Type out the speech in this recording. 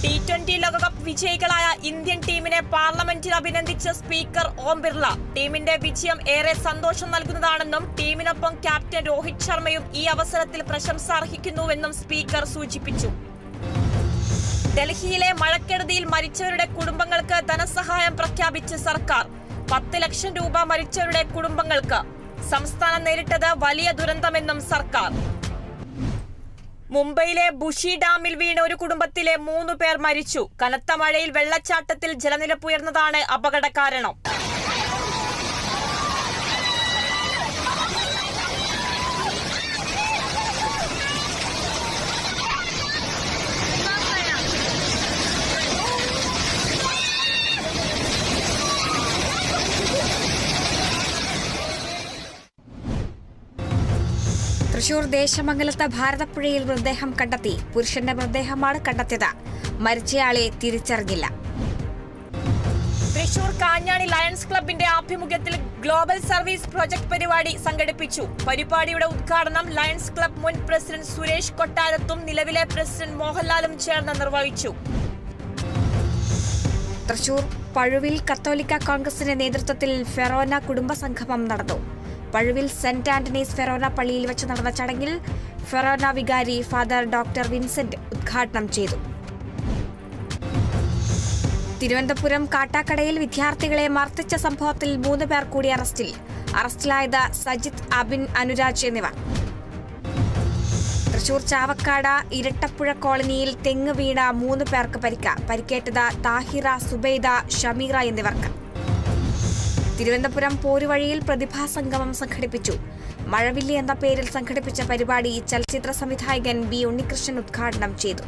T20 ലോകകപ്പ് വിജയികളായ Indian ടീമിനെ പാർലമെന്റിൽ അഭിനന്ദിച്ച സ്പീക്കർ ഓം ബിർള ടീമിന്റെ വിജയം ഏറെ സന്തോഷം നൽകുന്നതാണെന്നും ടീമിനൊപ്പം ക്യാപ്റ്റൻ രോഹിത് ശർമ്മയും ഈ അവസരത്തിൽ പ്രശംസ അർഹിക്കുന്നുവെന്നും സ്പീക്കർ സൂചിപ്പിച്ചു. ഡൽഹിയിലെ മഴക്കെടുതിയിൽ മരിച്ചവരുടെ കുടുംബങ്ങൾക്ക് ധനസഹായം പ്രഖ്യാപിച്ച സർക്കാർ. 10 ലക്ഷം രൂപ മരിച്ചവരുടെ കുടുംബങ്ങൾക്ക്. സംസ്ഥാനം നേരിട്ടത് വലിയ ദുരന്തമെന്നും സർക്കാർ. മുംബൈയിലെ ബുഷി ഡാമിൽ വീണ് ഒരു കുടുംബത്തിലെ 3 പേർ മരിച്ചു. കനത്ത മഴയിൽ വെള്ളച്ചാട്ടത്തിൽ ജലനിരപ്പ് ഉയർന്നതാണ് അപകട കാരണം. തൃശൂർ ദേശമംഗലത്ത് ഭാരതപ്പുഴയിൽ മൃതദേഹം കണ്ടെത്തി. പുരുഷന്റെ മൃതദേഹമാണ് കണ്ടെത്തിയത്. മരിച്ചയാളെ തിരിച്ചറിഞ്ഞില്ല. തൃശൂർ കാഞ്ഞാണി ലയൺസ് ക്ലബിന്റെ ആഭിമുഖ്യത്തിൽ ഗ്ലോബൽ സർവീസ് പ്രൊജക്ട് പരിപാടി സംഘടിപ്പിച്ചു. പരിപാടിയുടെ ഉദ്ഘാടനം ലയൺസ് ക്ലബ് മുൻ പ്രസിഡന്റ് സുരേഷ് കൊട്ടാരത്തും നിലവിലെ പ്രസിഡന്റ് മോഹൻലാലും ചേർന്ന് നിർവഹിച്ചു. തൃശൂർ പഴുവിൽ കത്തോലിക്ക കോൺഗ്രസിന്റെ നേതൃത്വത്തിൽ ഫെറോന കുടുംബസംഗമം നടന്നു. പഴുവിൽ സെന്റ് ആന്റണീസ് ഫെറോന പള്ളിയിൽ വെച്ച് നടന്ന ചടങ്ങിൽ ഫെറോന വികാരി ഫാദർ ഡോക്ടർ വിൻസെന്റ് ഉദ്ഘാടനം ചെയ്തു. തിരുവനന്തപുരം കാട്ടാക്കടയിൽ വിദ്യാർത്ഥികളെ മർദ്ദിച്ച സംഭവത്തിൽ 3 പേർ കൂടി അറസ്റ്റിൽ. അറസ്റ്റിലായത് സജിത്, അബിൻ, അനുരാജ് എന്നിവർ. തൃശൂർ ചാവക്കാട് ഇരട്ടപ്പുഴ കോളനിയിൽ തെങ്ങ് വീണ 3 പേർക്ക് പരിക്കേറ്റത് താഹിറ, സുബൈദ, ഷമീറ എന്നിവർക്ക്. തിരുവനന്തപുരം പോരുവഴിയിൽ പ്രതിഭാസംഗമം സംഘടിപ്പിച്ചു. മഴവില്ലി എന്ന പേരിൽ സംഘടിപ്പിച്ച പരിപാടി ചലച്ചിത്ര സംവിധായകൻ ബി ഉണ്ണികൃഷ്ണൻ ഉദ്ഘാടനം ചെയ്തു.